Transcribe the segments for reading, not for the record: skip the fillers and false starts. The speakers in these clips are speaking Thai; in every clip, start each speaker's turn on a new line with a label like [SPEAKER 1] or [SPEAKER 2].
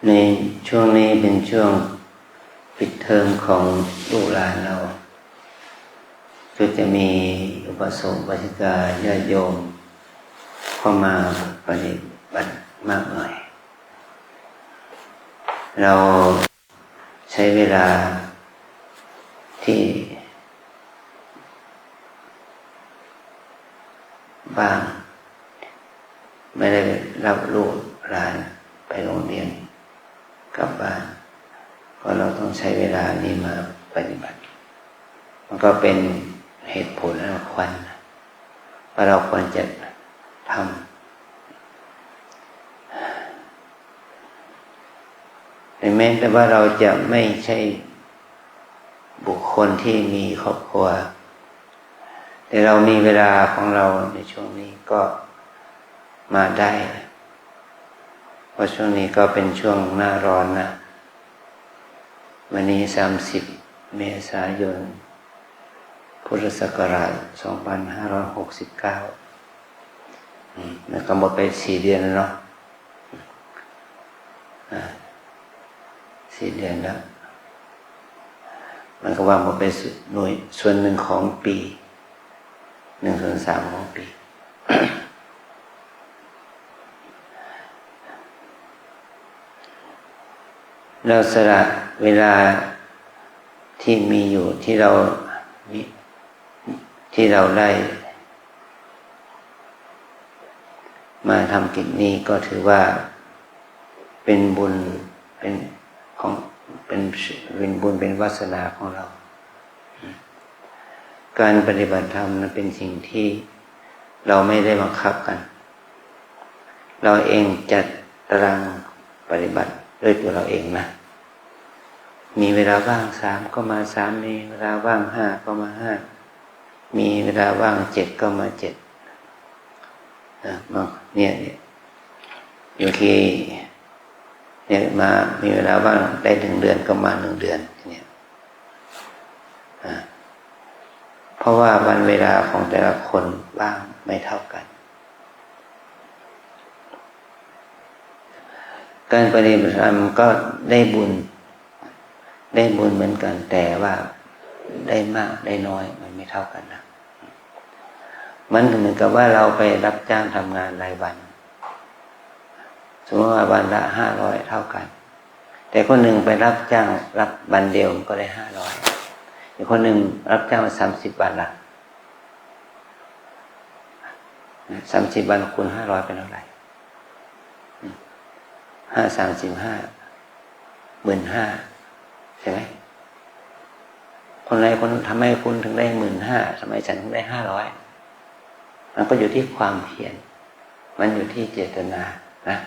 [SPEAKER 1] ในช่วงนี้เป็นช่วงปิดเทอมของลูกหลานเราก็จะมีอุปสมบทกาญาติโยมเข้ามาปฏิบัติมากหน่อยเราใช้เวลาที่บ้างไม่ได้รับลูกหลานไปโรงเรียนกลับบ้านเพราะเราต้องใช้เวลานี้มาปฏิบัติมันก็เป็นเหตุผลและควรว่าเราควรจะทำแม้แต่ว่าเราจะไม่ใช่บุคคลที่มีครอบครัวแต่เรามีเวลาของเราในช่วงนี้ก็มาได้เพราะช่วงนี้ก็เป็นช่วงหน้าร้อนนะวันนี้30 เมษายน พุทธศักราช 2569มันก็หมดไป4 เดือนแล้วเนาะ4 เดือนแล้วมันก็ว่าหมดไปหน่วยส่วนหนึ่งของปี1/3ของปีเราสละเวลาที่มีอยู่ที่เราได้มาทำกิจนี้ก็ถือว่าเป็นบุญเป็นบุญเป็นวาสนาของเราการปฏิบัติธรรมนั้นเป็นสิ่งที่เราไม่ได้บังคับกันเราเองจัดตารางปฏิบัติด้วยตัวเราเองนะมีเวลาว่าง3ก็มา3มีเวลาว่าง5ก็มา5มีเวลาว่าง7ก็มา7เนี่ยอยู่ที่เนี่ยมามีเวลาว่างได้1 เดือนก็มา1 เดือนเนี่ยเพราะว่าวันเวลาของแต่ละคนว่างไม่เท่ากันการปฏิบัติธรรมก็ได้บุญเหมือนกันแต่ว่าได้มากได้น้อยมันไม่เท่ากันนะมันเหมือนกับว่าเราไปรับจ้างทำงานรายวันสมมติว่าวันละ500เท่ากันแต่คนหนึ่งไปรับจ้างรับวันเดียวก็ได้500อีกคนหนึ่งรับจ้างมา30 วันละ30 วันคูณ500เป็นเท่าไหร่15,000 ใช่ไหมคนใดคนทำให้คุณถึงได้15,000ทำไมฉันถึงได้500มันก็อยู่ที่ความเพียรมันอยู่ที่เจตนานะ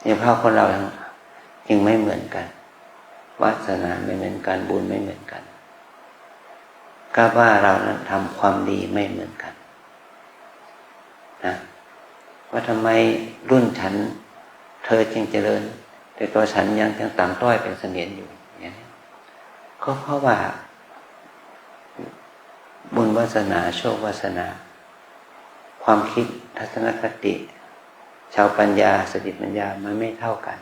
[SPEAKER 1] เนี่ยเพราะคนเราจึงไม่เหมือนกันวาสนาไม่เหมือนกันบุญไม่เหมือนกันก็ว่าเรานั้นทำความดีไม่เหมือนกันนะว่าทำไมรุ่นฉันเธอจึงเจริญแต่ตัวฉันยังต่ำต้อยเป็นเสนียดอยู่อย่างนี้ก็เพราะว่าบุญวาสนาโชควาสนาความคิดทัศนคติชาวปัญญาสติปัญญามันไม่เท่ากัน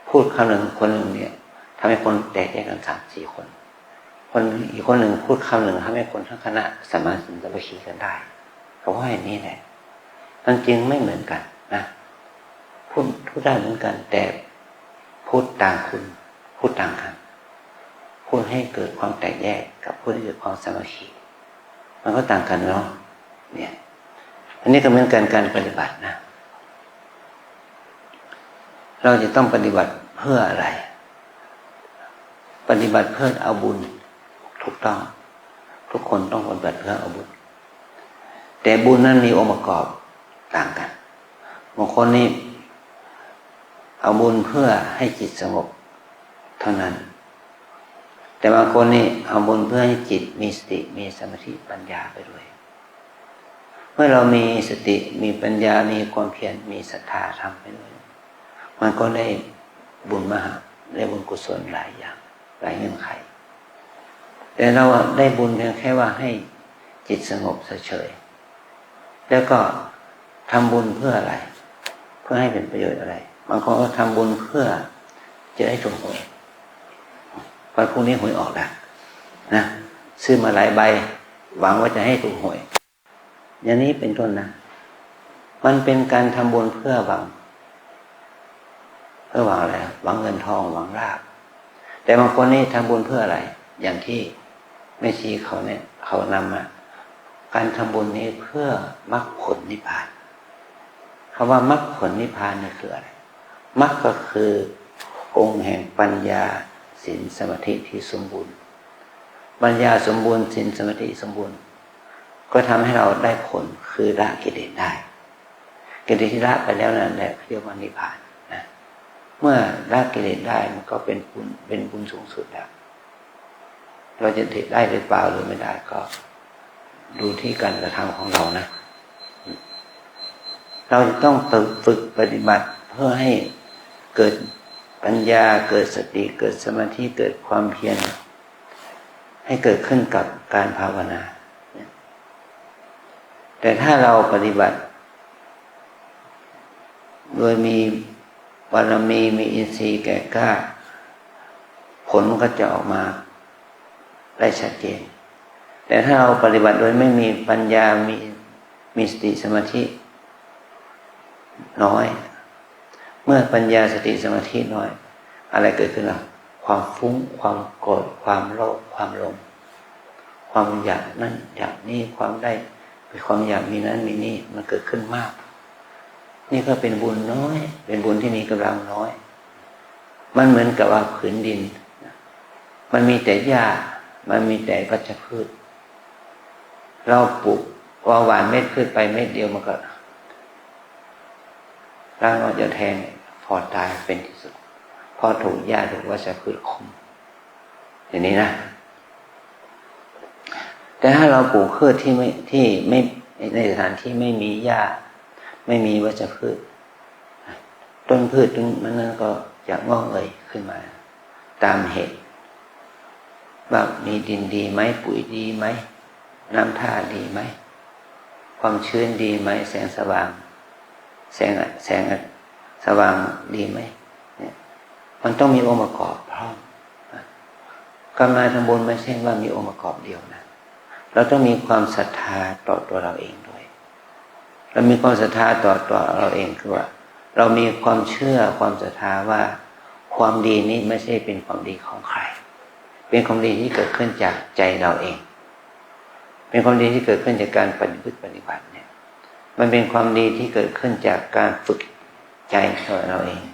[SPEAKER 1] พูดคำหนึ่งคนหนึ่งเนี่ยทำให้คนแตกแยกกัน3-4 คนอีกคนหนึ่งพูดคำหนึ่งทำให้คนทั้งคณะสามารถสามัคคีกันได้เพราะว่าอย่างนี้แหละมันจริงไม่เหมือนกันนะพูดได้เหมือนกันแต่พูดต่างคุณพูดต่างกันพูดให้เกิดความแตกแยกกับพูดให้เกิดความสามัคคีมันก็ต่างกันเนาะเนี่ยอันนี้ก็เหมือนกันการปฏิบัตินะเราจะต้องปฏิบัติเพื่ออะไรปฏิบัติเพื่อเอาบุญถูกต้องทุกคนต้องปฏิบัติเพื่อเอาบุญแต่บุญนั้นมีองค์ประกอบต่างกันบางคนนี่เอาบุญเพื่อให้จิตสงบเท่านั้นแต่บางคนนี่เอาบุญเพื่อให้จิตมีสติมีสมาธิปัญญาไปด้วยเมื่อเรามีสติมีปัญญามีความเพียรมีศรัทธาทำไปด้วยมันก็ได้บุญมหาได้บุญกุศลหลายอย่างหลายเงื่อนไขแต่เราได้บุญเพียงแค่ว่าให้จิตสงบเฉยๆแล้วก็ทำบุญเพื่ออะไรเพื่อให้เป็นประโยชน์อะไร บางคนก็ทำบุญเพื่อจะได้ถูกหวยวันพรุ่งนี้หวยออกแล้วนะซื้อมาหลายใบหวังว่าจะให้ถูกหวยอย่างนี้เป็นต้นนะมันเป็นการทำบุญเพื่อหวังอะไรหวังเงินทองหวังลาภแต่บางคนนี่ทำบุญเพื่ออะไรอย่างที่แม่ชีเขาเนี่ยเขานำมาการทำบุญนี้เพื่อมรรคผลนิพพานคำว่ามรรคผลนิพพานนี่คืออะไรมรรคก็คือองค์แห่งปัญญาศีลสมาธิที่สมบูรณ์ปัญญาสมบูรณ์ศีลสมาธิสมบูรณ์ก็ทำให้เราได้ผลคือละกิเลสได้กิเลสที่ละไปแล้วนั่นแหละเรียกว่านิพพานนะเมื่อละกิเลสได้มันก็เป็นบุญสูงสุดแล้วเราจะได้หรือเปล่าหรือไม่ได้ก็ดูที่การกระทำของเรานะเราจะต้องฝึกปฏิบัติเพื่อให้เกิดปัญญาเกิดสติเกิดสมาธิเกิดความเพียรให้เกิดขึ้นกับการภาวนาแต่ถ้าเราปฏิบัติโดยมีบารมีมีอินทรีย์แก่กล้าผลมันก็จะออกมาได้ชัดเจนแต่ถ้าเราปฏิบัติโดยไม่มีปัญญามีสติสมาธิน้อยเมื่อปัญญาสติสมาธิน้อยอะไรเกิดขึ้นล่ะความฟุ้งความโกรธความโลภความหลงความอยากนั่นอยากนี่ความได้ความอยากมีนั้นมีนี่มันเกิดขึ้นมากนี่ก็เป็นบุญน้อยเป็นบุญที่มีกำลังน้อยมันเหมือนกับว่าผืนดินมันมีแต่หญ้ามันมีแต่วัชพืชเราปลูกว่าหวานเม็ดพืชไปเม็ดเดียวมันก็ร่างเราจะแทงพอตายเป็นที่สุดพอถูกหญ้าถูกวัชพืชคุมอย่างนี้นะแต่ถ้าเราปลูกพืชที่ไม่ในสถานที่ไม่มีหญ้าไม่มีวัชพืชต้นพืชนั้นก็จะงอกเงยขึ้นมาตามเหตุว่ามีดินดีไหมปุ๋ยดีไหมน้ำท่าดีไหมความชื้นดีไหมแสงสว่างแสงสว่างดีไหมเนี่ยมันต้องมีองค์ประกอบพร้อมการมาทำบุญไม่ใช่ว่ามีองค์ประกอบเดียวนะเราต้องมีความศรัทธาต่อตัวเราเองด้วยเรามีความศรัทธาต่อตัวเราเองคือว่าเรามีความเชื่อความศรัทธาว่าความดีนี้ไม่ใช่เป็นความดีของใครเป็นความดีที่เกิดขึ้นจากใจเราเองเป็นความดีที่เกิดขึ้นจากการปฏิบัติเนี่ยมันเป็นความดีที่เกิดขึ้นจากการฝึกใจของเราเอง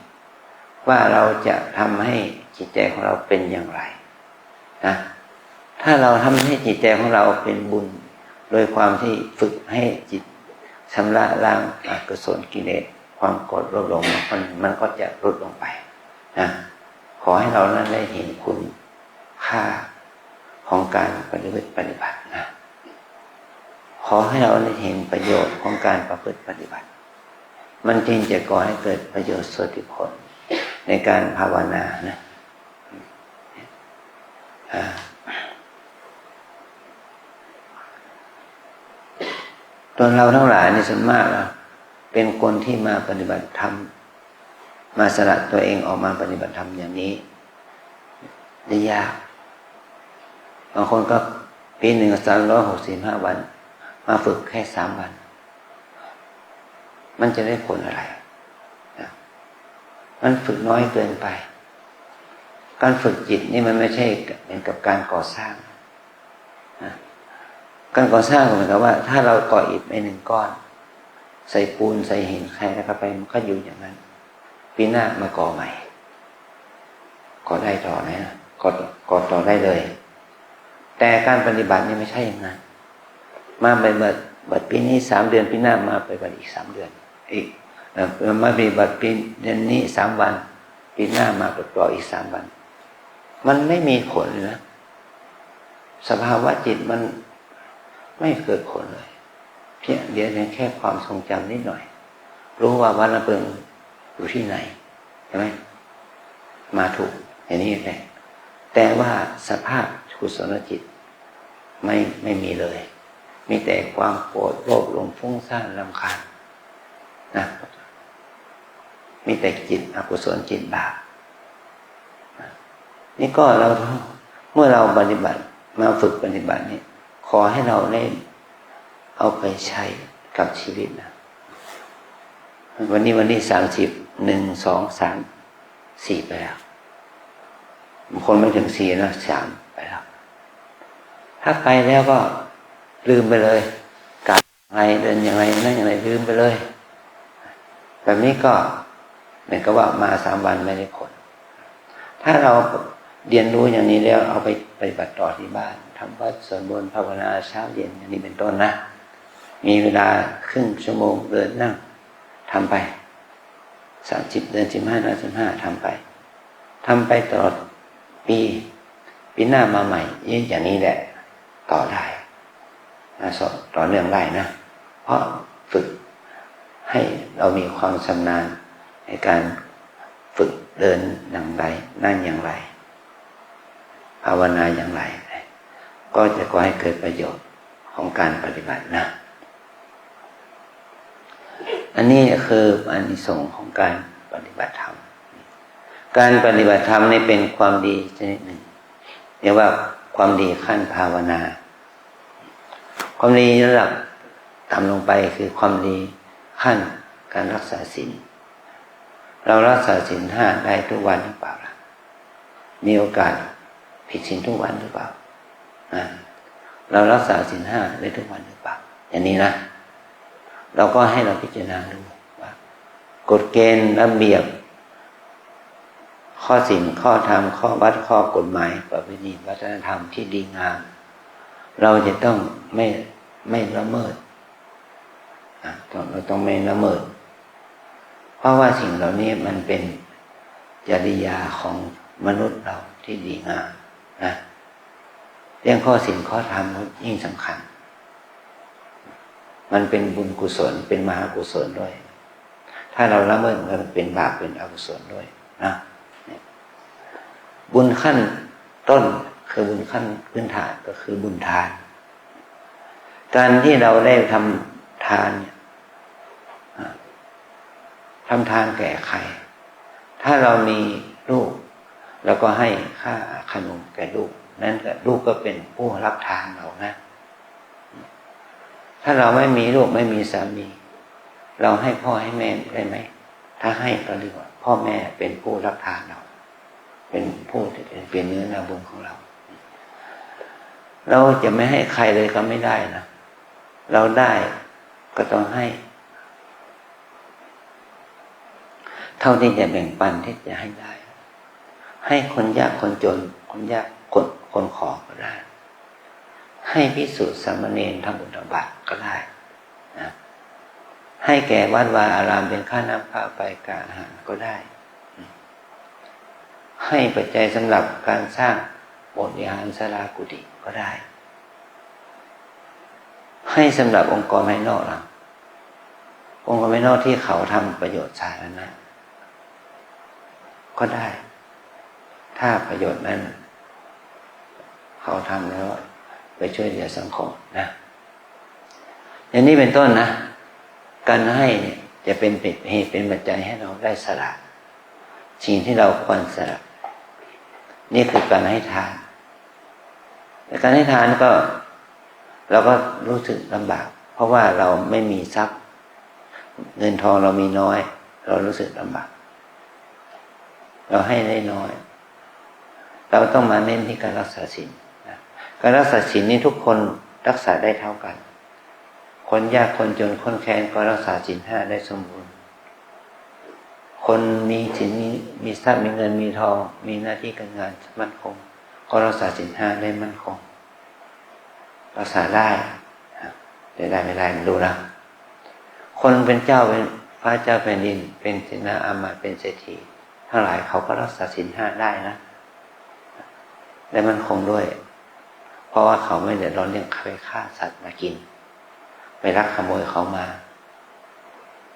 [SPEAKER 1] ว่าเราจะทำให้จิตใจของเราเป็นอย่างไรนะถ้าเราทำให้จิตใจของเราเป็นบุญโดยความที่ฝึกให้จิตชำระล้างอกุศลกิเลสความโกรธโลภหลงมันก็จะลดลงไปนะขอให้เรานั้นได้เห็นคุณค่าของการปฏิบัตินะขอให้เราได้เห็นประโยชน์ของการประพฤติปฏิบัติมันจึงจะก่อให้เกิดประโยชน์สุทธิผลในการภาวนานะตอนเราทั้งหลายในส่วนมากเราเป็นคนที่มาปฏิบัติธรรมมาสละตัวเองออกมาปฏิบัติธรรมอย่างนี้ได้ยากบางคนก็ปีหนึ่ง365 วันมาฝึกแค่3 วันมันจะได้ผลอะไรมันฝึกน้อยเกินไปการฝึกจิตนี่มันไม่ใช่เหมือนกับการก่อสร้างการก่อสร้างเหมือนกับว่าถ้าเราก่ออิฐไป1 ก้อนใส่ปูนใส่หินใส่แล้วก็ไปมันก็อยู่อย่างนั้นปีหน้ามาก่อใหม่ก่อได้ต่อนะก่อต่อได้เลยแต่การปฏิบัตินี่ไม่ใช่อย่างนั้นมาไปบัดปีนี้3 เดือนปีหน้ามาไปบัดอีก3 เดือนอีกมาปฏิบัติปีเดือนนี้3 วันปีหน้ามาต่ออีก3 วันมันไม่มีผลเลยนะสภาวะจิตมันไม่เกิดผลเลยเพียงเดียวแค่ความทรงจำนิดหน่อยรู้ว่าวัดระเบิงอยู่ที่ไหนใช่ไหมมาถูกอย่างนี้แหละแต่ว่าสภาพกุศลจิตไม่มีเลยมีแต่ความโกรธโลภหลงฟุ้งซ่านรำคาญนะ มีแต่จิตอกุศลจิตบาปนี่ก็เราเมื่อเราปฏิบัติมาฝึกปฏิบัตินี่ขอให้เราได้เอาไปใช้กับชีวิตนะวันนี้30 1 2 3 4ไปแล้วบางคนไม่ถึง4นะ3ไปแล้วถ้าไปแล้วก็ลืมไปเลยกลับยังไงเดินยังไงนั่งยังไงลืมไปเลยแบบนี้ก็เหมือนกับว่ามา3 วันไม่ได้ผลถ้าเราเรียนรู้อย่างนี้แล้วเอาไปปฏิบัติต่อที่บ้านทำวัดสวดมนต์ภาวนาเช้าเย็นอย่างนี้เป็นต้นนะมีเวลาครึ่งชั่วโมงเดินนั่งทำไป30 เดือน15 เดือน15ทำไปตลอดปีหน้ามาใหม่อย่างนี้แหละต่อได้ต่อเนื่องได้นะเพราะฝึกให้เรามีความชำนาญในการฝึกเดินอย่างไรนั่งอย่างไรภาวนาอย่างไรก็จะก่อให้เกิดประโยชน์ของการปฏิบัตินะอันนี้คืออานิสงส์ของการปฏิบัติธรรมการปฏิบัติธรรมนี่เป็นความดีชนิดหนึ่งเรียกว่าความดีขั้นภาวนาความดีระดับต่ำลงไปคือความดีขั้นการรักษาศีลเรารักษาศีล5ได้ทุกวันหรือเปล่าล่ะมีโอกาสผิดศีลทุกวันหรือเปล่าเรารักษาศีล5ได้ทุกวันหรือเปล่าอย่างนี้นะเราก็ให้เราพิจารณาดูว่ากฎเกณฑ์ระเบียบข้อศีลข้อธรรมข้อวัดข้อกฎหมายประเพณีวัฒนธรรมที่ดีงามเราจะต้องไม่ละเมิดเราต้องไม่ละเมิดเพราะว่าสิ่งเหล่านี้มันเป็นจริยาของมนุษย์เราที่ดีงามนะเรื่องข้อศีลข้อธรรมยิ่งสำคัญมันเป็นบุญกุศลเป็นมหากุศลด้วยถ้าเราละเมิดมันเป็นบาปเป็นอกุศลด้วยนะบุญขั้นต้นคือบุญขั้นพื้นฐานก็คือบุญทานการที่เราได้ทำทานเนี่ยทำทานแก่ใครถ้าเรามีลูกแล้วก็ให้ค่าขนมแก่ลูกนั่นก็ลูกก็เป็นผู้รับทานเรานะถ้าเราไม่มีลูกไม่มีสามีเราให้พ่อให้แม่ได้ไหมถ้าให้ก็เรียกว่าพ่อแม่เป็นผู้รับทานเราเป็นผู้ที่เป็นเนื้อนาบุญของเราเราจะไม่ให้ใครเลยก็ไม่ได้นะเราได้ก็ต้องให้เท่าที่จะแบ่งปันที่จะให้ได้ให้คนยากคนจนคนยากคนขอก็ได้ให้ภิกษุสามเณรทำบุญทำบาตรก็ได้นะให้แก่วัดวาอารามเป็นค่าน้ำค่าไฟค่าอาหารก็ได้ให้ปัจจัยสำหรับการสร้างโบสถ์วิหารศาลากุฏิก็ได้ให้สำหรับองค์กรภายนอกเราองค์กรภายนอกที่เขาทำประโยชน์สาธารณะก็ได้ถ้าประโยชน์นั้นเขาทำแล้วไปช่วยเหลือสังคมนะอย่างนี้เป็นต้นนะการให้เนี่ยจะเป็นเหตุเป็นปัจจัยให้เราได้สละสิ่งที่เราควรสละนี่คือการให้ทานแต่การให้ทานก็เราก็รู้สึกลำบากเพราะว่าเราไม่มีทรัพย์เงินทองเรามีน้อยเรารู้สึกลำบากเราให้ได้น้อยเราต้องมาเน้นที่การรักษาศีลการรักษาศีลนี้ทุกคนรักษาได้เท่ากันคนยากคนจนคนแค้นก็รักษาศีล5ได้สมบูรณ์คนมีศีลมีทรัพย์มีเงินมีทองมีหน้าที่การงานมั่นคงก็รักษาศีล5ได้มั่นคงรักษาได้ได้ไม่ได้มันดูนะคนเป็นเจ้าเป็นพระเจ้าแผ่นดินเป็นเสนาอามาตย์เป็นเศรษฐีทั้งหลายเขาก็รักษาศีล5ได้นะได้มั่นคงด้วยเพราะว่าเขาไม่เดือดร้อนเรื่องไปฆ่าสัตว์มากินไปลักขโมยเขามา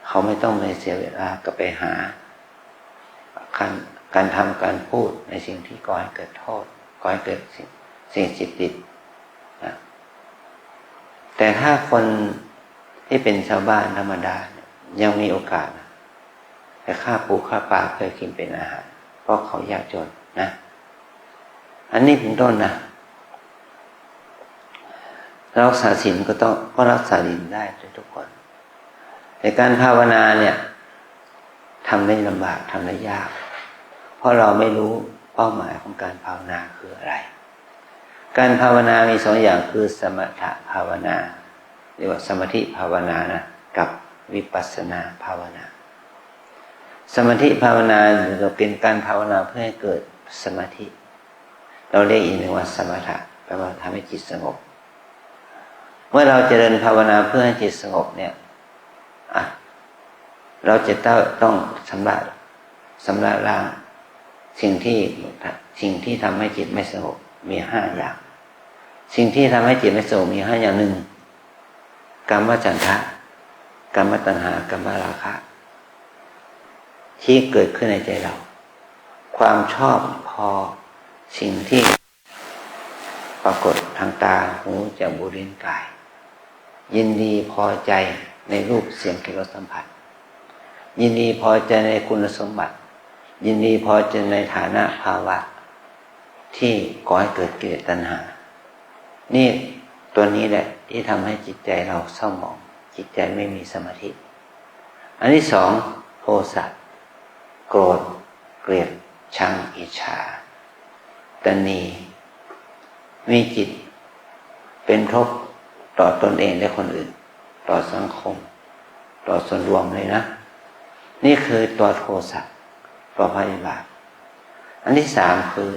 [SPEAKER 1] เขาไม่ต้องไปเสียเวลาก็ไปหาการทำการพูดในสิ่งที่ก่อให้เกิดโทษก่อให้เกิดสิ่งจิตติดนะแต่ถ้าคนที่เป็นชาวบ้านธรรมดายังมีโอกาส แต่ฆ่าปูฆ่าปลาเพื่อกินเป็นอาหารเพราะเขายากจนนะอันนี้เป็นต้นนะรักษาศีลก็รักษาศีลได้ทุกคนแต่การภาวนาเนี่ยทำได้ลำบากทำได้ยากเพราะเราไม่รู้เป้าหมายของการภาวนาคืออะไรการภาวนามีสองอย่างคือสมถภาวนาเรียกว่าสมาธิภาวนานะกับวิปัสสนาภาวนาสมาธิภาวนาจะเป็นการภาวนาเพื่อให้เกิดสมาธิเราเรียกอีกหนึ่งว่าสมถะแปลว่าทำให้จิตสงบเมื่อเราเจริญภาวนาเพื่อให้จิตสงบเนี่ยเราจะต้องชำระล้างสิ่งที่ทำให้จิตไม่สงบมี5อย่างสิ่งที่ทำให้จิตไม่สงบมี5อย่างหนึ่งกามฉันทะกามตัณหากามราคะที่เกิดขึ้นในใจเราความชอบพอสิ่งที่ปรากฏทางตาหูจมูกลิ้นกายยินดีพอใจในรูปเสียงกลิ่นรสสัมผัสยินดีพอใจในคุณสมบัติยินดีพอใจในฐานะภาวะที่ก่อให้เกิดกิเลสตัณหานี่ตัวนี้แหละที่ทำให้จิตใจเราเศร้าหมองจิตใจไม่มีสมาธิอันที่สองโทสะโกรธเกลียดชังอิจฉาตณีมีจิตเป็นทุกข์ต่อตนเองและคนอื่นต่อสังคมต่อส่วนรวมเลยนะนี่คือตัวโทสะตัวพยาบาทอันที่สามคือ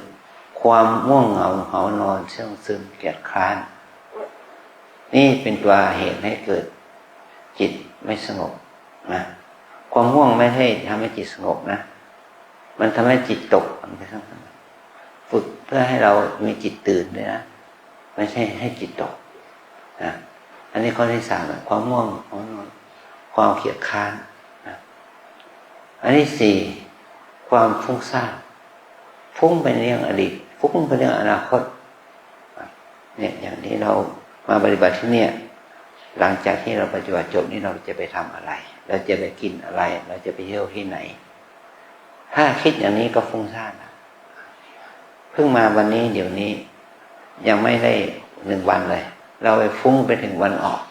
[SPEAKER 1] ความง่วงเหงาหานอนเสื่องซึมเกียจคร้านนี่เป็นตัวเหตุให้เกิดจิตไม่สงบนะความง่วงไม่ใช่ทำให้จิตสงบนะมันทำให้จิตตกฝึกเพื่อให้เรามีจิตตื่นด้วยนะไม่ใช่ให้จิตตกนะอันนี้ข้อที่สามความง่วงหานอนความเกียจคร้านนะอันที่สี่ความฟุ้งซ่านฟุ้งไปเรื่องอดีตฟุ้งไปเรื่องอนาคตเนี่ยอย่างที่เรามาปฏิบัติที่เนี่ยหลังจากที่เราปฏิบัติจบนี่เราจะไปทำอะไรเราจะไปกินอะไรเราจะไปเที่ยวที่ไหนถ้าคิดอย่างนี้ก็ฟุ้งซ่านนะเพิ่งมาวันนี้เดี๋ยวนี้ยังไม่ได้1 วันเลยเราไปฟุ้งไปถึงวันออก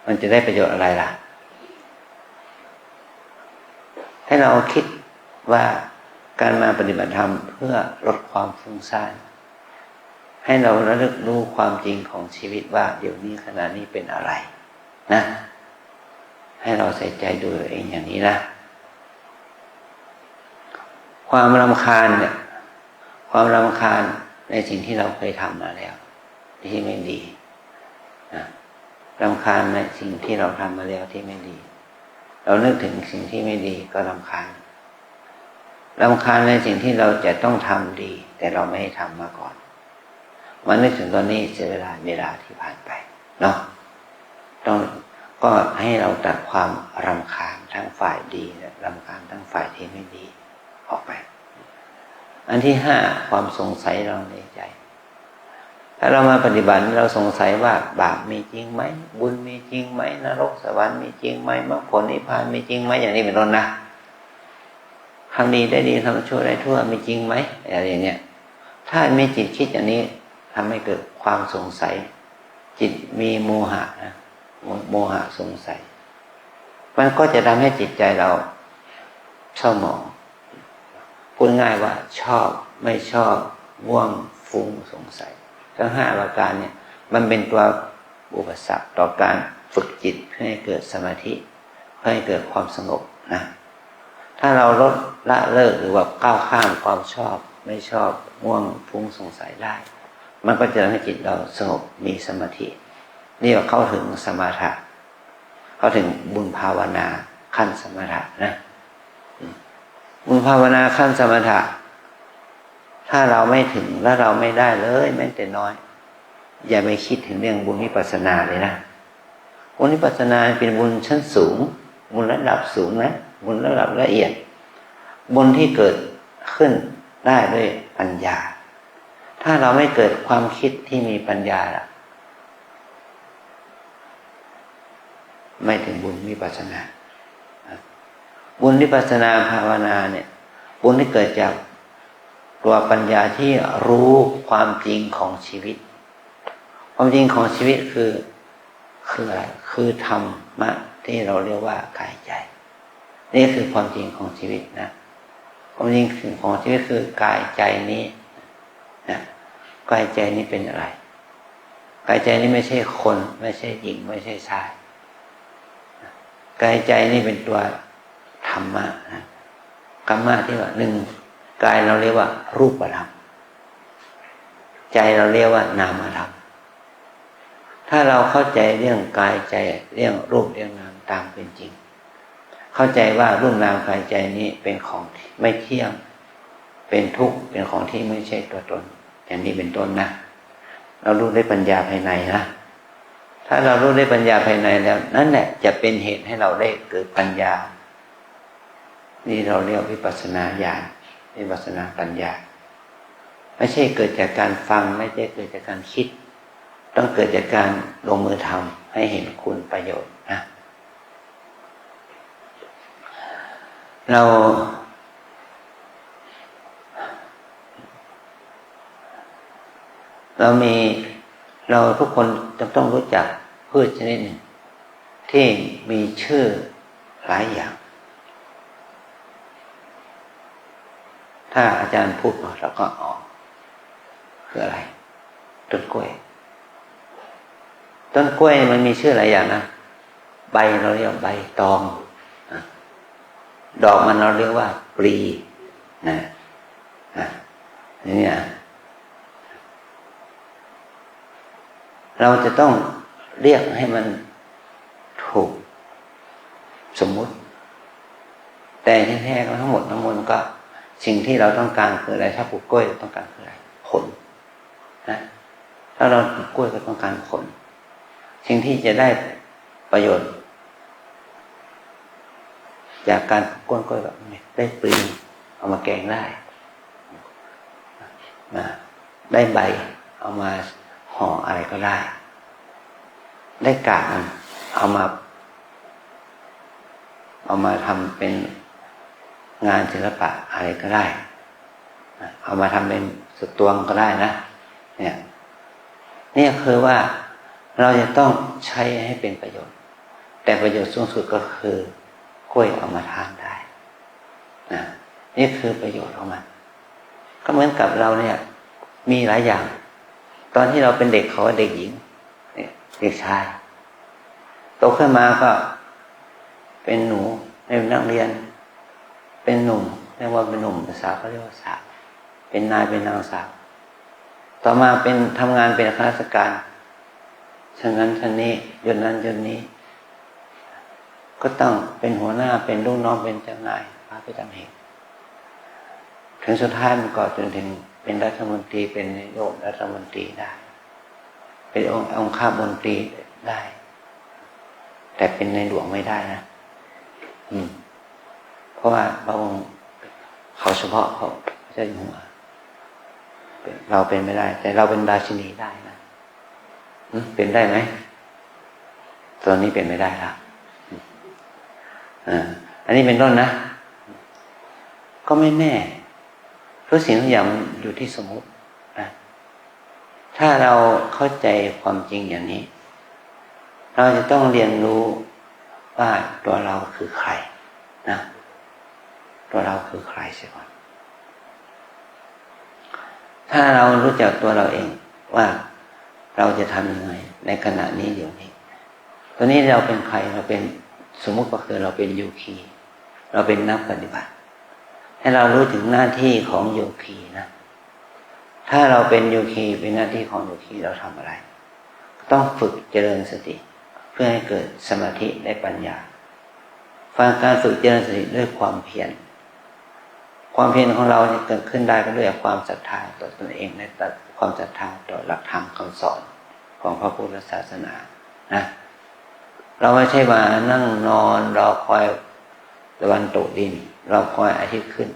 [SPEAKER 1] มันจะได้ประโยชน์อะไรล่ะให้เราคิดว่าการมาปฏิบัติธรรมเพื่อลดความฟุ้งซ่านให้เราระลึกรู้ความจริงของชีวิตว่าเดี๋ยวนี้ขณะนี้เป็นอะไรนะให้เราใส่ใจดูตัวเองอย่างนี้นะความรำคาญเนี่ยความรำคาญในสิ่งที่เราเคยทำมาแล้วที่ไม่ดีนะรำคาญในสิ่งที่เราทำมาแล้วที่ไม่ดีเรานึกถึงสิ่งที่ไม่ดีก็รำคาญในสิ่งที่เราจะต้องทำดีแต่เราไม่ได้ทำมาก่อนมานึกถึงตอนนี้เสียเวลาที่ผ่านไปเนาะก็ให้เราตัดความรำคาญทั้งฝ่ายดีและรำคาญทั้งฝ่ายที่ไม่ดีออกไปอันที่ห้าความสงสัยเราในใจถ้าเรามาปฏิบัติเราสงสัยว่าบาปมีจริงไหมบุญมีจริงไหมนรกสวรรค์มีจริงไหมมรรคผลนิพพานมีจริงไหมอย่างนี้เป็นต้นนะทำดีได้ดีทำชั่วได้ชั่วมีจริงไหมอะไรอย่างเงี้ยถ้ามีจิตคิดอย่างนี้ทำให้เกิดความสงสัยจิตมีโมหะนะโมหะสงสัยมันก็จะทำให้จิตใจเราเศร้าหมองพูดง่ายว่าชอบไม่ชอบง่วงฟุ้งสงสัยทั้ง5ประการเนี่ยมันเป็นตัวอุปสรรคต่อการฝึกจิตเพื่อให้เกิดสมาธิเพื่อให้เกิดความสงบนะถ้าเราลดละเลิกหรือว่าก้าวข้ามความชอบไม่ชอบง่วงฟุ้งสงสัยได้มันก็จะทำให้จิตเราสงบมีสมาธินี่ว่าเข้าถึงสมาธิเข้าถึงบุญภาวนาขั้นสมถะนะบุญภาวนาขั้นสมถะถ้าเราไม่ถึงและเราไม่ได้เลยแม้แต่น้อยอย่าไปคิดถึงเรื่องบุญวิปัสสนาเลยนะบุญวิปัสสนาเป็นบุญชั้นสูงบุญระดับสูงนะบุญระดับละเอียดบุญที่เกิดขึ้นได้ด้วยปัญญาถ้าเราไม่เกิดความคิดที่มีปัญญาล่ะไม่ถึงบุญวิปัสสนา บุญวิปัสสนาภาวนาเนี่ยบุญที่เกิดจากตัวปัญญาที่รู้ความจริงของชีวิตความจริงของชีวิตคืออะไรคือธรรมะที่เราเรียกว่ากายใจนี่คือความจริงของชีวิตนะความจริงของชีวิตคือกายใจนี้นะกายใจนี้เป็นอะไรกายใจนี้ไม่ใช่คนไม่ใช่หญิงไม่ใช่ชายกายใจนี่เป็นตัวธรรมะนะธรรมะที่ว่าหนึ่งกายเราเรียกว่ารูปธรรมใจเราเรียกว่านามธรรมถ้าเราเข้าใจเรื่องกายใจเรื่องรูปเรื่องนามตามเป็นจริงเข้าใจว่ารูปนามกายใจนี้เป็นของไม่เที่ยงเป็นทุกข์เป็นของที่ไม่ใช่ตัวตนอย่างนี้เป็นต้นนะเรารู้ได้ปัญญาภายในนะถ้าเรารู้ได้ปัญญาภายในแล้วนั่นแหละจะเป็นเหตุให้เราได้เกิดปัญญานี่เราเรียกวิปัสสนาญาณวิปัสสนาปัญญาไม่ใช่เกิดจากการฟังไม่ใช่เกิดจากการคิดต้องเกิดจากการลงมือทำให้เห็นคุณประโยชน์นะเราทุกคนจะต้องรู้จักพืชชนิดหนึ่งที่มีชื่อหลายอย่างถ้าอาจารย์พูดมาเราก็ออกคืออะไรต้นกล้วยต้นกล้วยมันมีชื่อหลายอย่างนะใบเราเรียกใบตองดอกมันเราเรียกว่าปลีนะนี่เราจะต้องเรียกให้มันถูกสมมุติแต่ที่แท้ทั้งหมดทั้งมวลก็สิ่งที่เราต้องการคืออะไรถ้าปลูกกล้วยเราต้องการคืออะไรผลนะถ้าเราปลูกกล้วยก็ต้องการผลสิ่งที่จะได้ประโยชน์จากการปลูกกล้วยแบบนี้ได้ปลีเอามาแกงได้นะได้ใบเอามาห่ออะไรก็ได้ได้กากมันเอามาทำเป็นงานศิลปะอะไรก็ได้เอามาทำเป็นสุดตวงก็ได้นะเนี่ยคือว่าเราจะต้องใช้ให้เป็นประโยชน์แต่ประโยชน์สูงสุดก็คือกล้วยเอามาทานได้นะนี่คือประโยชน์ของมันก็เหมือนกับเราเนี่ยมีหลายอย่างตอนที่เราเป็นเด็กเขาว่าเด็กหญิงเด็กชายโตขึ้นมาก็เป็นหนูเป็นนักเรียนเป็นหนุ่มเรียกว่าเป็นหนุ่มเป็นสาวเขาเรียกว่าสาวเป็นนายเป็นนางสาวต่อมาเป็นทำงานเป็นข้าราชการชั้นนั้นชั้นนี้ยศนั้นยศนี้ก็ต้องเป็นหัวหน้าเป็นลูกน้องเป็นเจ้านายพาไปทำเหตุถึงสุดท้ายมันก็จนถึงเป็นรัฐมนตรีเป็นนายกรัฐมนตรีได้เป็นองค์ข้ามนตรีได้แต่เป็นในหลวงไม่ได้นะเพราะว่าพระองค์เขาเฉพาะเขาเจ้าอยู่หัวเราเป็นไม่ได้แต่เราเป็นราชินีได้นะเป็นได้ไหมตอนนี้เป็นไม่ได้ละอันนี้เป็นต้นนะก็ไม่แน่ทุกสิ่งทุกอย่างมันอยู่ที่สมมุตินะถ้าเราเข้าใจความจริงอย่างนี้เราจะต้องเรียนรู้ว่าตัวเราคือใครนะตัวเราคือใครเสียก่อนถ้าเรารู้จักตัวเราเองว่าเราจะทำยังไงในขณะนี้เดี๋ยวนี้ตัวนี้เราเป็นใครเราเป็นสมมุติก็คือเราเป็นโยคีเราเป็นนักปฏิบัติให้เรารู้ถึงหน้าที่ของโยคีนะถ้าเราเป็นโยคีเป็นหน้าที่ของโยคีเราทำอะไรต้องฝึกเจริญสติเพื่อให้เกิดสมาธิและปัญญาฟังการฝึกเจริญสติด้วยความเพียรความเพียรของเราจะเกิดขึ้นได้ก็ด้วยความศรัทธาต่อตนเองและความศรัทธาต่อหลักธรรมคำสอนของพระพุทธศาสนานะเราไม่ใช่มานั่งนอนรอคอยตะวันตกดินรอคอยอาทิตย์ขึ้น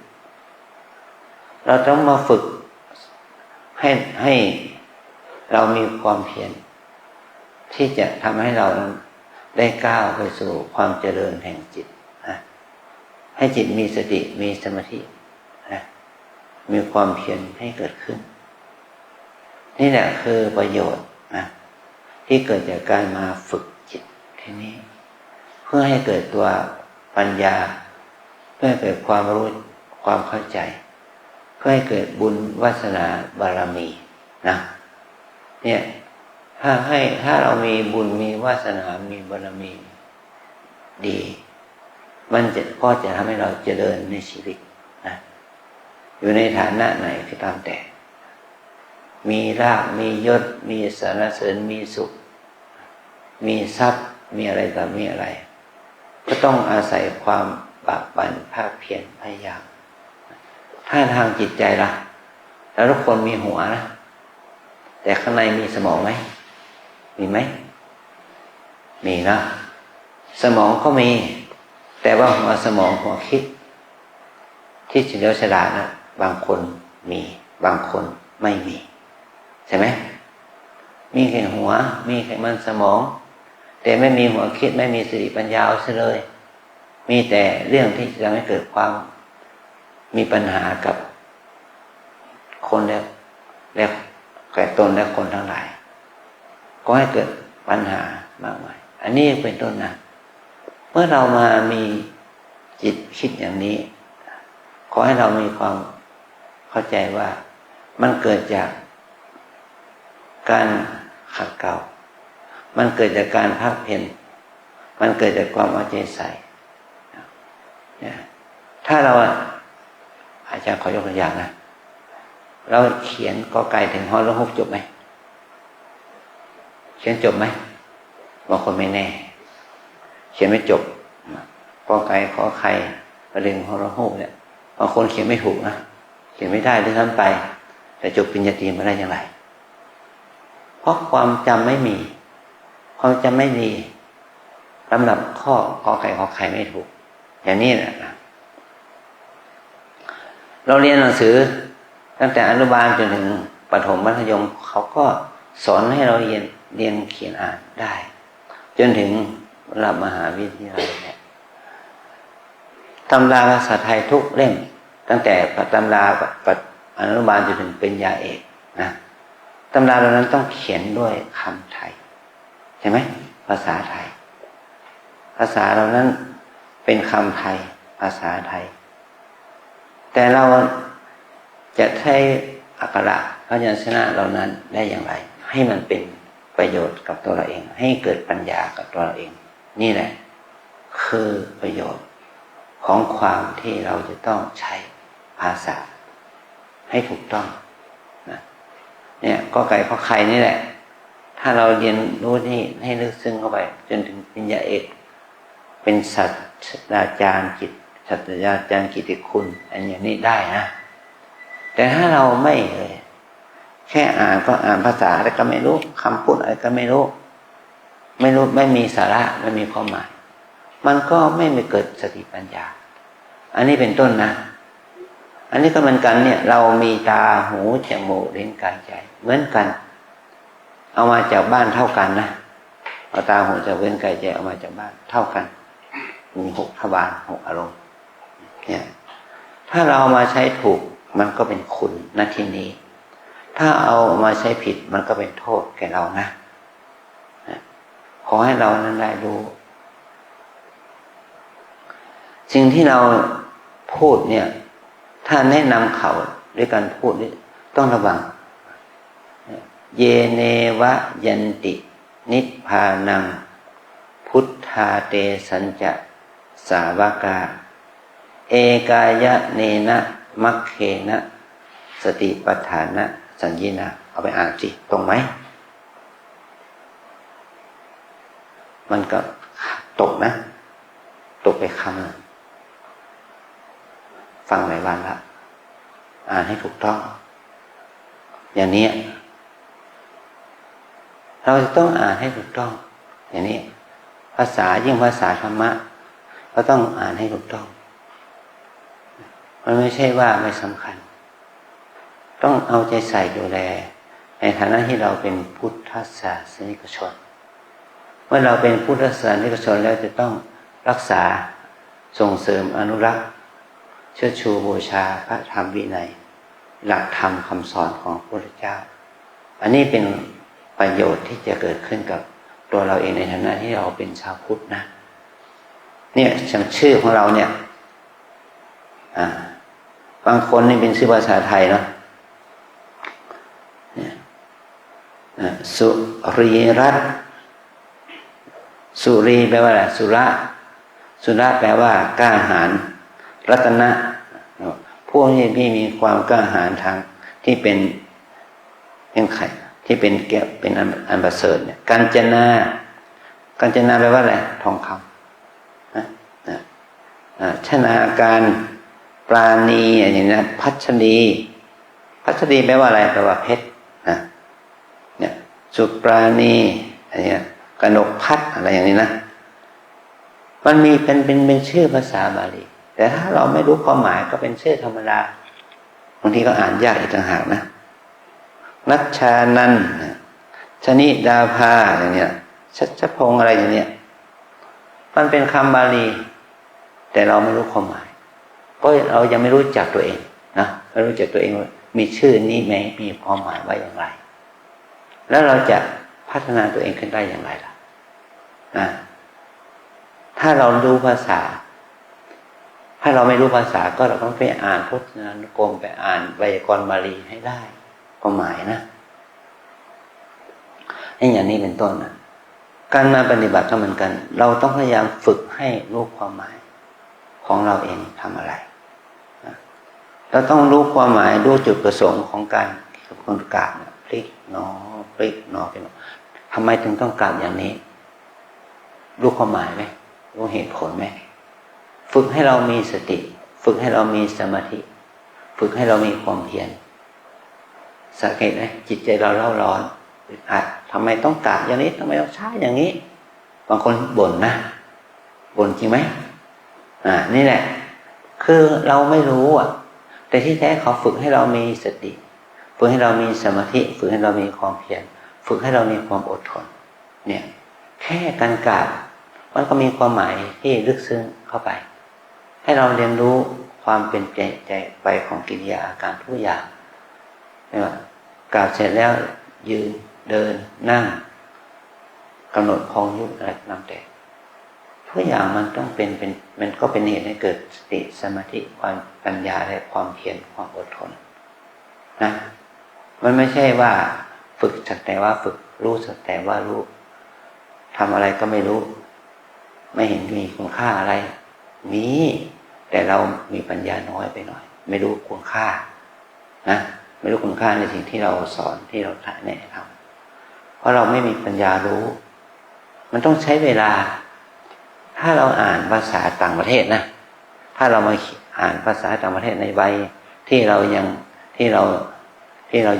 [SPEAKER 1] เราต้องมาฝึกให้เรามีความเพียรที่จะทำให้เราได้ก้าวไปสู่ความเจริญแห่งจิตนะ ให้จิตมีสติมีสมาธินะมีความเพียรให้เกิดขึ้นนี่แหละคือประโยชน์นะที่เกิดจากการมาฝึกจิตที่นี้เพื่อให้เกิดตัวปัญญาเพื่อให้เกิดความรู้ความเข้าใจเพื่อให้เกิดบุญวาสนาบารมีนะเนี่ยถ้าเรามีบุญมีวาสนามีบารมีดีมันก็จะทำให้เราเจริญในชีวิตนะอยู่ในฐานะไหนก็ตามแต่มีลาภมียศมีสรรเสริญมีสุขมีทรัพย์มีอะไรต่อมีอะไรก็ต้องอาศัยความบากบั่นภาคเพียรพยายามถ้าทางจิตใจล่ะแล้วทุกคนมีหัวนะแต่ข้างในมีสมองไหมมีไหมมีนะสมองก็มีแต่ว่าหัวสมองหัวคิดที่เฉลียวฉลาดนะบางคนมีบางคนไม่มีใช่ไหมมีแค่หัวมีแค่มันสมองแต่ไม่มีหัวคิดไม่มีสติปัญญาเอาซะเลยมีแต่เรื่องที่จะทำให้เกิดความมีปัญหากับคนและแก่ตนและคนทั้งหลายก็ให้เกิดปัญหามากมายอันนี้เป็นต้นนะเมื่อเรามามีจิตคิดอย่างนี้ขอให้เรามีความเข้าใจว่ามันเกิดจากการขัดเกลามันเกิดจากการภาคเพียรมันเกิดจากความเอาใจใส่ถ้าเราอาจารย์ขอยกตัวอย่างนะเราเขียนกอไก่ถึงฮอแล้วฮุกจบไหมเขียนจบไหมบางคนไม่แน่เขียนไม่จบกอไก่ขอไข่ประเด็นฮอแล้วฮุกเนี่ยบางคนเขียนไม่ถูกนะเขียนไม่ได้ด้วยซ้ำไปแต่จบปริญญาตรีมาได้อย่างไรเพราะความจำไม่มีความจำไม่ดีลำดับข้อกอไก่ขอไข่ไม่ถูกอย่างนี้แหละเราเรียนหนังสือตั้งแต่อนุบาลจนถึงประถมมัธยมเขาก็สอนให้เราเรียนเขียนอ่านได้จนถึงระดับมหาวิทยาลัยเนี่ยตำราภาษาไทยทุกเล่มตั้งแต่ตำราอนุบาลจนถึงปริญญาเอกนะตำราเหล่านั้นต้องเขียนด้วยคำไทยใช่ไหมภาษาไทยภาษาเหล่านั้นเป็นคำไทยภาษาไทยแต่เราจะใช้อักขระพยัญชนะเหล่านั้นได้อย่างไรให้มันเป็นประโยชน์กับตัวเราเองให้เกิดปัญญากับตัวเราเองนี่แหละคือประโยชน์ของความที่เราจะต้องใช้ภาษาให้ถูกต้องนะเนี่ยก็ไก่ขอไข่นี่แหละถ้าเราเรียนรู้นี่ให้ลึกซึ้งเข้าไปจนถึงปริญญาเอกเป็นศาสตราจารย์กิตศาสตราจารย์กิตติคุณอันอย่างนี้ได้นะแต่ถ้าเราไม่เลยแค่อ่านก็อ่านภาษาอะไรก็ไม่รู้คำพูดอะไรก็ไม่รู้ไม่มีสาระไม่มีความหมายมันก็ไม่มีเกิดสติปัญญาอันนี้เป็นต้นนะอันนี้ก็เหมือนกันเนี่ยเรามีตาหูจมูกลิ้นกายใจเหมือนกันเอามาจากบ้านเท่ากันนะเอาตาหูจมูกลิ้นกายใจเอามาจากบ้านเท่ากันมี6 ทวาร 6 อารมณ์เนี่ยถ้าเราเอามาใช้ถูกมันก็เป็นคุณณที่นี้ถ้าเอามาใช้ผิดมันก็เป็นโทษแก่เรานะขอให้เรานั้นได้รู้สิ่งที่เราพูดเนี่ยถ้าแนะนำเขาด้วยการพูดต้องระวังเยเนวะยันตินิพพานังพุทธาเตสัญจะสาวกาเอกายะเนนะมัคเคนะสติปัฏฐานะสัญญินะเอาไปอ่านสิตรงไหมมันก็ตกนะตกไปคำฟังหลายวันละอ่านให้ถูกต้องอย่างนี้เราจะต้องอ่านให้ถูกต้องอย่างนี้ภาษายิ่งภาษาธรรมะเราต้องอ่านให้ถูกต้องมันไม่ใช่ว่าไม่สำคัญต้องเอาใจใส่ดูแลในฐานะที่เราเป็นพุทธศาสนิกชนเมื่อเราเป็นพุทธศาสนิกชนแล้วจะต้องรักษา ส่งเสริมอนุรักษ์เชิดชูบูชาพระธรรมวินัยหลักธรรมคำสอนของพระพุทธเจ้าอันนี้เป็นประโยชน์ที่จะเกิดขึ้นกับตัวเราเองในฐานะที่เราเป็นชาวพุทธนะเนี่ยชื่อของเราเนี่ยบางคนนี่เป็นชื่อภาษาไทยเนาะสุรีรัตน์สุรีแปลว่าอะไรสุระแปลว่ากล้าหาญรัตนะพวกนี้ที่มีความกล้าหาญทางที่เป็นยังไงที่เป็นเกี่ยวเป็นอันประเสริฐเนี่ยกัญจนาแปลว่าอะไรทองคำชนาการปราณีอย่างนี้นะพัชรีแปลว่าอะไรแปลว่าเพชรเนี่ยสุปราณีอะไรเงี้ยกนกพัฒอะไรอย่างนี้นะมันมีเป็นชื่อภาษาบาลีแต่ถ้าเราไม่รู้ความหมายก็เป็นชื่อธรรมดาบางทีก็อ่านยากอีกต่างหากนะนัชชานันท์ชนิดาภาอย่างเนี้ยชัชพงษ์อะไรอย่างเนี้ยมันเป็นคำบาลีแต่เราไม่รู้ความหมายเพราะเรายังไม่รู้จักตัวเองนะไม่รู้จักตัวเองว่ามีชื่อนี้ไหมมีความหมายว่าอย่างไรแล้วเราจะพัฒนาตัวเองขึ้นได้อย่างไรล่ะถ้าเรารู้ภาษาถ้าเราไม่รู้ภาษาก็เราต้องไปอ่านพจนานุกรมไปอ่านไวยากรณ์บาลีให้ได้ความหมายนะอย่างนี้เป็นต้นนะการมาปฏิบัติก็เหมือนกันเราต้องพยายามฝึกให้รู้ความหมายของเราเองทำอะไรเราต้องรู้ความหมายรู้จุดประสงค์ของการคนกราบพลิกนอเป็นทำไมถึงต้องกราบอย่างนี้รู้ความหมายไหมรู้เหตุผลไหมฝึกให้เรามีสติฝึกให้เรามีสมาธิฝึกให้เรามีความเพียรสังเกตไหมจิตใจเราเร่าร้อนอึดอัดทำไมต้องกราบอย่างนี้ทำไมต้องช้าอย่างนี้บางคนบ่นนะบ่นจริงไหมนี่แหละคือเราไม่รู้แต่ที่แท้เขาฝึกให้เรามีสติฝึกให้เรามีสมาธิฝึกให้เรามีความเพียรฝึกให้เรามีความอดทนเนี่ยแค่การกราบมันก็มีความหมายที่ลึกซึ้งเข้าไปให้เราเรียนรู้ความเป็นใจไปของกิริยาอาการทุกอย่างไม่ว่ากราบเสร็จแล้วยืนเดินนั่งกำหนดพองยุบอะไรนั่งแต่ทุกอย่างมันต้องมันก็เป็นเหตุให้เกิดสติสมาธิความปัญญาและความเพียรความอดทนนะมันไม่ใช่ว่าฝึกสักแต่ว่าฝึกรู้สักแต่ว่ารู้ทำอะไรก็ไม่รู้ไม่เห็นมีคุณค่าอะไรมีแต่เรามีปัญญาน้อยไปหน่อยไม่รู้คุณค่านะไม่รู้คุณค่าในสิ่งที่เราสอนที่เราแนะนำเพราะเราไม่มีปัญญารู้มันต้องใช้เวลาถ้าเราอ่านภาษาต่างประเทศนะถ้าเรามาอ่านภาษาต่างประเทศในวัยที่เราอ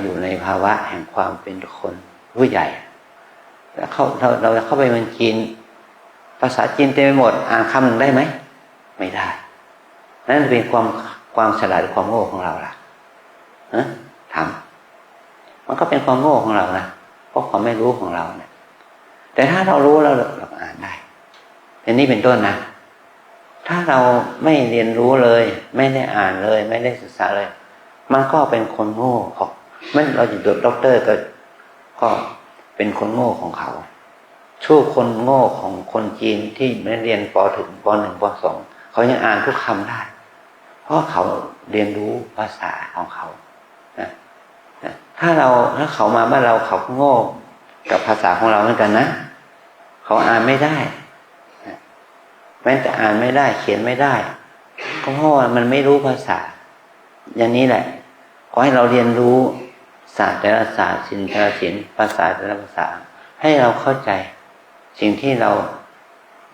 [SPEAKER 1] ยู่ในภาวะแห่งความเป็นคนผู้ใหญ่แล้วเราเข้าไปเมืองจีนภาษาจีนเต็มไปหมดอ่านคำหนึ่งได้ไหมไม่ได้นั่นเป็นความฉลาดหรือความโง่ของเราล่ะถามมันก็เป็นความโง่ของเรานะเพราะความไม่รู้ของเราเนี่ยแต่ถ้าเรารู้แล้วเราอ่านได้อย่างนี้เป็นต้นนะถ้าเราไม่เรียนรู้เลยไม่ได้อ่านเลยไม่ได้ศึกษาเลยมันก็เป็นคนโง่ของมันเราจะจบด็อกเตอร์ก็เป็นคนโง่ของเขาชั่วคนโง่ของคนจีนที่ไม่เรียนป.ถึงป.1 ป.2เขายังอ่านทุกคำได้เพราะเขาเรียนรู้ภาษาของเขาถ้าเขามาบ้านเราเขาโง่กับภาษาของเราเหมือนกันนะเขาอ่านไม่ได้แม้แต่อ่านไม่ได้เขียนไม่ได้ก็เพราะว่ามันไม่รู้ภาษาอย่างนี้แหละขอให้เราเรียนรู้ศาสตร์แต่ละศาสตร์ศิลป์แต่ละศิลป์ภาษาแต่ละภาษาให้เราเข้าใจสิ่งที่เรา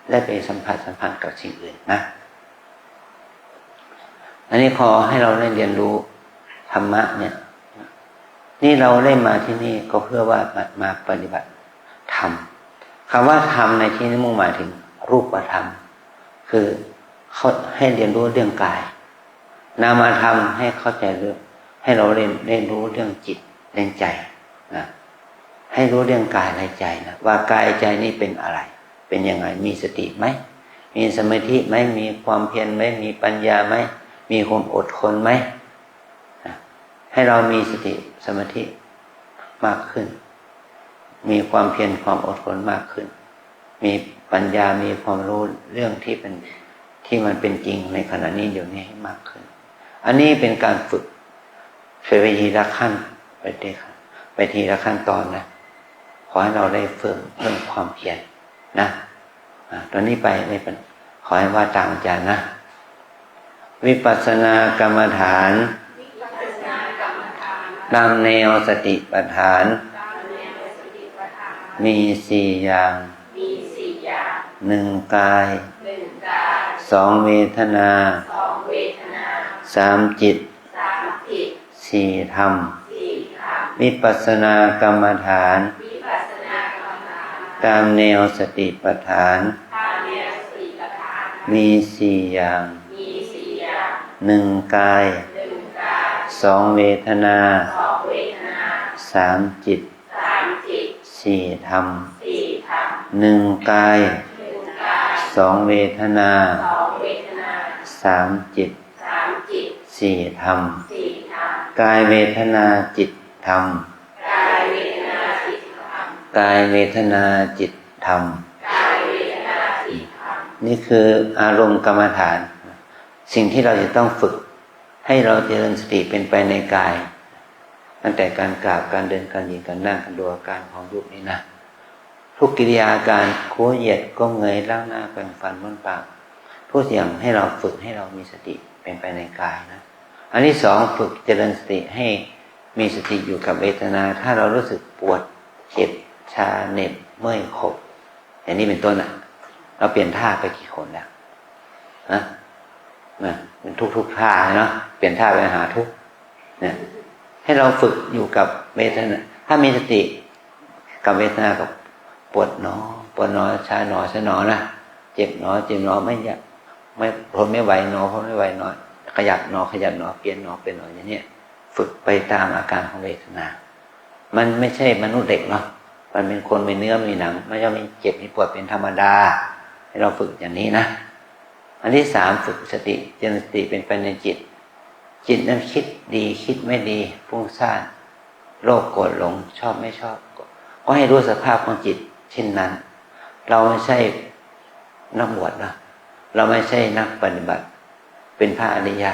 [SPEAKER 1] ได้ไปสัมพันธ์กับสิ่งอื่นนะอันนี้ขอให้เราได้เรียนรู้ธรรมะเนี่ยนี่เราได้มาที่นี่ก็เพื่อว่ามาปฏิบัติธรรมคำว่าธรรมในที่นี้มุ่งหมายถึงรูปธรรมคือเขาให้เรียนรู้เรื่องกายนามธรรมให้เข้าใจเรื่องให้เราเรียนรู้เรื่องจิตเรื่องใจนะให้รู้เรื่องกายและใจนะว่ากายใจนี่เป็นอะไรเป็นยังไงมีสติไหม มีสมาธิไหมมีความเพียรไหมมีปัญญาไหมมีความอดทนไหมให้เรามีสติสมาธิมากขึ้นมีความเพียรความอดทนมากขึ้นมีปัญญามีความรู้เรื่องที่มันเป็นจริงในขณะนี้อยู่นี้ให้มากขึ้นอันนี้เป็นการฝึกไปทีละขั้นไปทีละขั้นตอนนะขอให้เราได้เพิ่มความเพียรนะตอนนี้ไปไม่เป็นขอให้ว่าตามอาจารย์นะวิปัสสนากรรมฐานตามแนวสติปัฏฐานมีสี่อย่างหนึ่งกายสองเวทนาสามจิตสี่ธรรมวิปัสสนากรรมฐานตามแนวสติปัฏฐานมีสี่อย่างหนึ่งกายสองเวทนาสามจิตสี่ธรรมหนึ่งกายสองเวทนาสามจิตสี่ธรรมกายเวทนาจิตธรรมกายเวทนาจิตธรรมนี่คืออารมณ์กรรมฐานสิ่งที่เราจะต้องฝึกให้เราเจริญสติเป็นไปในกายตั้งแต่การกราบการเดินการยืนการนั่งการดูอาการของรูปนี้นะทุกกิริยาการคู่เหยียดก้มเงยล้างหน้าแปรงฟันบ้วนปากทุกอย่างให้เราฝึกให้เรามีสติเป็นไปในกายนะอันที่สองฝึกเจริญสติให้มีสติอยู่กับเวทนาถ้าเรารู้สึกปวดเจ็บชาเหน็บเมื่อยขบอย่างนี้เป็นต้นอ่ะเราเปลี่ยนท่าไปกี่คนแล้วนะเป็นทุกท่าเนาะเปลี่ยนท่าไปหาทุกเนี่ยให้เราฝึกอยู่กับเวทนาถ้ามีสติกับเวทนากับปวดหนอชาหนอนะเจ็บหนอไม่ทนไม่ไหวหนอทนไม่ไหวหนอขยับหนอเปลี่ยนหนอเป็นหนออย่างนี้ฝึกไปตามอาการของเวทนามันไม่ใช่มนุษย์เด็กเนาะมันเป็นคนมีเนื้อมีหนังไม่ใช่มีเจ็บมีปวดเป็นธรรมดาให้เราฝึกอย่างนี้นะอันที่สามฝึกสติเจริญสติเป็นไปในจิตนั้นคิดดีคิดไม่ดีฟุ้งซ่านโลภโกรธหลงชอบไม่ชอบก็ให้รู้สภาพของจิตเช่นนั้นเราไม่ใช่นักบวชนะเราไม่ใช่นักปฏิบัติเป็นพระอริยะ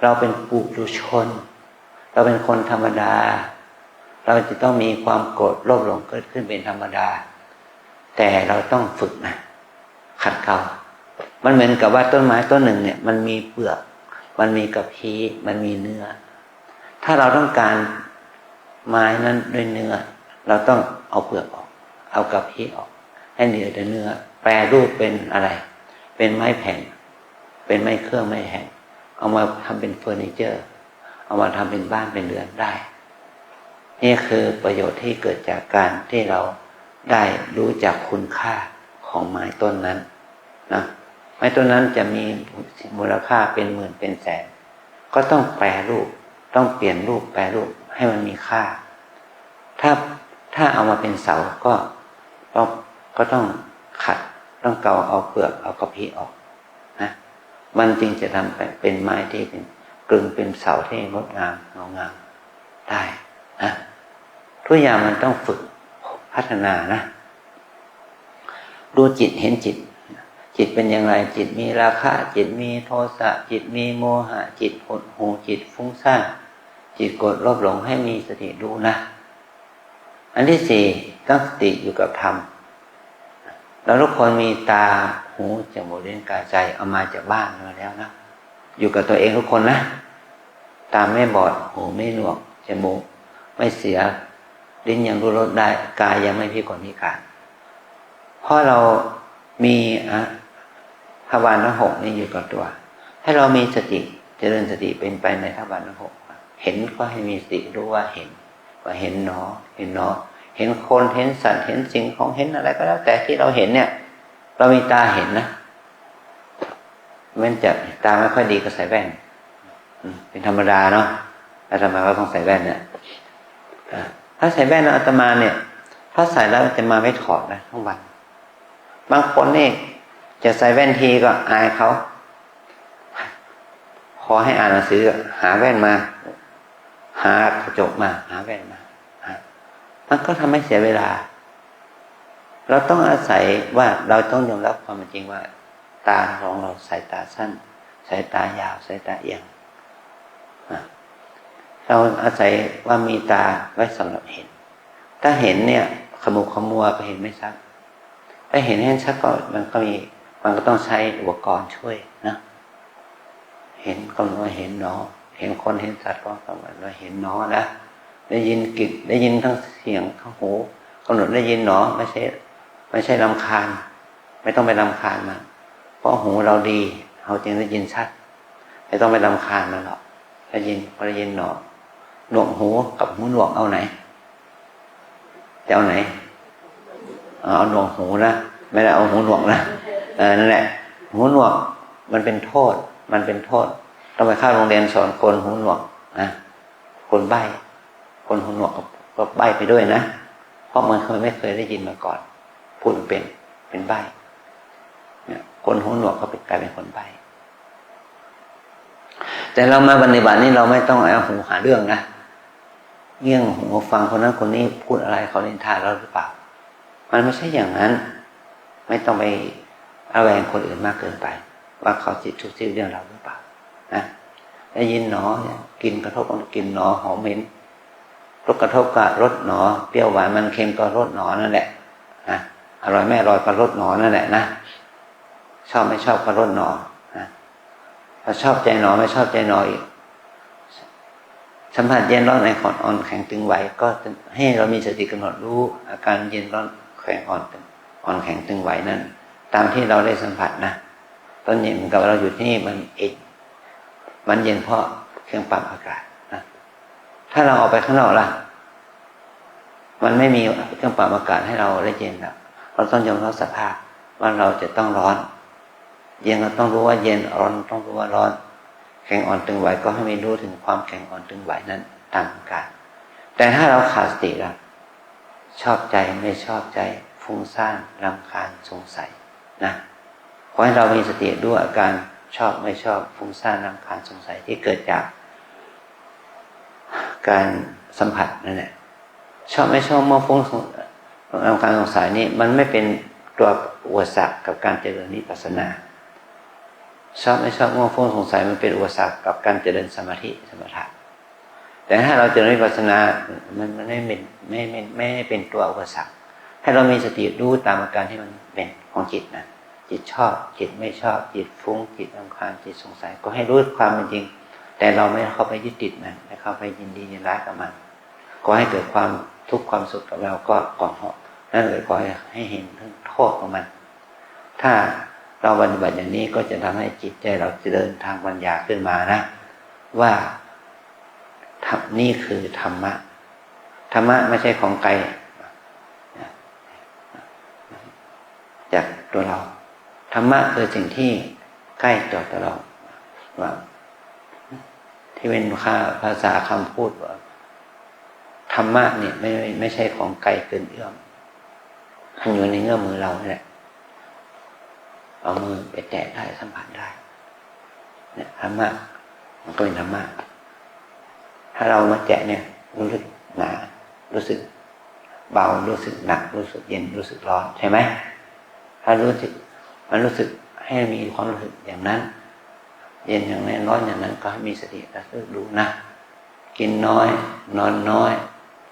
[SPEAKER 1] เราเป็นปุถุชนเราเป็นคนธรรมดาเราจะต้องมีความโกรธโลภหลงเกิดขึ้นเป็นธรรมดาแต่เราต้องฝึกนะขัดเกลามันเหมือนกับว่าต้นไม้ต้นหนึ่งเนี่ยมันมีเปลือกมันมีกระพี้มันมีเนื้อถ้าเราต้องการไม้นั้นด้วยเนื้อเราต้องเอาเปลือกออกเอากระพี้ออกให้เหลือแต่เนื้อแปรรูปเป็นอะไรเป็นไม้แผ่นเป็นไม้เครื่องไม้แห่งเอามาทำเป็นเฟอร์นิเจอร์เอามาทำเป็นบ้านเป็นเรือนได้นี่คือประโยชน์ที่เกิดจากการที่เราได้รู้จักคุณค่าของไม้ต้นนั้นนะไม้ต้นนั้นจะมีมูลค่าเป็นหมื่นเป็นแสนก็ต้องแปรรูปต้องเปลี่ยนรูปแปรรูปให้มันมีค่าถ้าเอามาเป็นเสาก็ต้องขัดต้องเกาเอาเปลือกเอากระพี้ออกนะมันจึงจะทำเป็นไม้ที่เป็นกลึงเป็นเสาที่งดงามเงางามได้นะทุกอย่างมันต้องฝึกพัฒนานะดูจิตเห็นจิตเป็นอย่างไรจิตมีราคะจิตมีโทสะจิตมีโมหะจิตหดหู่จิตฟุ้งซ่านจิตโกรธโลภหลงให้มีสติดูนะอันที่สี่ต้องสติอยู่กับธรรมเราทุกคนมีตาหูจมูกลิ้นกายใจเอามาจากบ้านมาแล้วนะอยู่กับตัวเองทุกคนนะตาไม่บอดหูไม่หนวกจมูกไม่เสียลิ้นยังรู้รสได้กายยังไม่พิกลพิการเพราะเรามีทวารทั้งหกนี่อยู่กับตัวให้เรามีสติเจริญสติเป็นไปในทวารทั้งหกเห็นก็ให้มีสติรู้ว่าเห็นหนอเห็นคนเห็นสัตว์เห็นสิ่งของเห็นอะไรก็แล้วแต่ที่เราเห็นเนี่ยเรามีตาเห็นนะมันจะตาไม่ค่อยดีก็ใส่แว่นเป็นธรรมดาเนาะอาตมาก็ต้องใส่แว่นเนี่ยถ้าใส่แว่นอาตมาเนี่ยถ้าใส่แล้วจะมาไม่ถอดนะทั้งวันบางคนนี่ จะใส่แว่นทีก็อายเขาขอให้อ่านหนังสือหาแว่นมาหากระจกมาหาแว่นมามันก็ทำให้เสียเวลาเราต้องอาศัยว่าเราต้องยอมรับความจริงว่าตาของเราสายตาสั้นสายตายาวสายตาเอียงเราอาศัยว่ามีตาไว้สำหรับเห็นถ้าเห็นเนี่ยขมุกขมัวก็เห็นไม่ชัดถ้าเห็นให้ชัดก็มันก็ต้องใช้อุปกรณ์ช่วยนะเห็นก็ว่าเห็นหนอเห็นคนเห็นสัตว์ก็กำหนดว่าเห็นหนอนะได้ยินกลิ่นได้ยินทั้งเสียงทั้งหูกำหนดได้ยินหนอไม่ใช่รำคาญไม่ต้องไปรำคาญมันเพราะหูเราดีเราจึงได้ยินชัดไม่ต้องไปรำคาญมันหรอกได้ยินพอได้ยินหนอหนวกหูกับหูหนวกเอาไหนจะเอาไหนเอาหนวกหูนะไม่ได้เอาหูหนวกนะนั่นแหละหูหนวกมันเป็นโทษต้องไปเข้าโรงเรียนสอนคนหูหนวกนะคนใบ้คนหูหนวกก็ใบ้ไปด้วยนะเพราะมันไม่เคยได้ยินมาก่อนพูดเป็นใบ้เนี่ยคนหูหนวกก็กลายเป็นคนใบ้แต่เรามาปฏิบัตินี่เราไม่ต้องเอาหูหาเรื่องนะเงี้ยงหูฟังคนนั้นคนนี้พูดอะไรเขานินทาเราหรือเปล่ามันไม่ใช่อย่างนั้นไม่ต้องไประแวงคนอื่นมากเกินไปว่าเขาจิตทุกข์เรื่องเราหรือเปล่านะได้ยินหนอเนี่ยกินกระทบกับกินหนอหอมเหม็นรสกระทบกับรสหนอเปรี้ยวหวานมันเค็มก็รสหนอนั่นแหละนะอร่อยไม่อร่อยก็รสหนอนั่นแหละนะชอบไม่ชอบก็รสหนอนะถ้าชอบใจหนอไม่ชอบใจหนออีกสัมผัสเย็นร้อนในอ่อนแข็งตึงไหวก็ให้เรามีสติกำหนดรู้อาการเย็นร้อนแข็งอ่อนแข็งตึงไหวนั้นตามที่เราได้สัมผัสนะตอนนี้เหมือนกับเราอยู่ที่นี่มันเย็นเพราะเครื่องปรับอากาศนะถ้าเราออกไปข้างนอกล่ะมันไม่มีเครื่องปรับอากาศให้เราได้เย็นแล้วเราต้องยอมรับสภาพว่าเราจะต้องร้อนเย็นเราต้องรู้ว่าเย็นร้อนต้องรู้ว่าร้อนแข็งอ่อนตึงไหวก็ให้ไม่รู้ถึงความแข็งอ่อนตึงไหวนั้นตามอาการแต่ถ้าเราขาดสติล่ะชอบใจไม่ชอบใจฟุ้งซ่านรำคาญสงสัยนะขอให้เรามีสติด้วยอาการชอบไม่ชอบฟุ้งซ่านรำคาญสงสัยที่เกิดจากการสัมผัสนั่นแหละชอบไม่ชอบเมื่อฟุ้งรำคาญสงสัยนี้มันไม่เป็นตัวอุปสรรคกับการเจริญวิปัสสนาชอบไม่ชอบเมื่อฟุ้งสงสัยมันเป็นอุปสรรคกับการเจริญสมาธิสมถะแต่ถ้าเราเจริญวิปัสสนามันไม่เป็นตัวอุปสรรคให้เรามีสติรู้ตามอาการที่มันเป็นของจิตนะจิตชอบจิตไม่ชอบจิตฟุ้งจิตรำคาญจิตสงสัยก็ให้รู้ความเป็นจริงแต่เราไม่เข้าไปยึดติดมันไม่เข้าไปยินดียินร้ายกับมันก็ให้เกิดความทุกข์ความสุขกับเราก็ก่อนเหาะนั่นเลยขอให้เห็นทั้งโทษของมันถ้าเราปฏิบัติอย่างนี้ก็จะทำให้จิตใจเราเจริญทางปัญญาขึ้นมานะว่านี่คือธรรมะไม่ใช่ของไกลจากตัวเราธรรมะคือสิ่งที่ใกล้ตัวเราว่าที่เป็นภาษาคำพูดว่าธรรมะเนี่ยไม่ใช่ของไกลเกินเอื้อมมันอยู่ในเงื่อมมือเราเนี่ยเอามือไปแตะได้สัมผัสได้เนี่ยธรรมะมันก็เป็นธรรมะถ้าเรามาแตะเนี่ยรู้สึกหนารู้สึกเบารู้สึกหนักรู้สึกเย็นรู้สึกร้อนใช่ไหมถ้ารู้สึกมันรู้สึกให้มีความรู้สึกอย่างนั้นเย็นอย่างนั้นร้อนอย่างนั้นก็ให้มีสติระลึกรู้นะกินน้อยนอนน้อย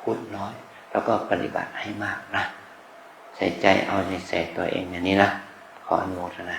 [SPEAKER 1] พูดน้อยแล้วก็ปฏิบัติให้มากนะใส่ใจเอาใจใส่ตัวเองอย่างนี้นะขออนุโมทนา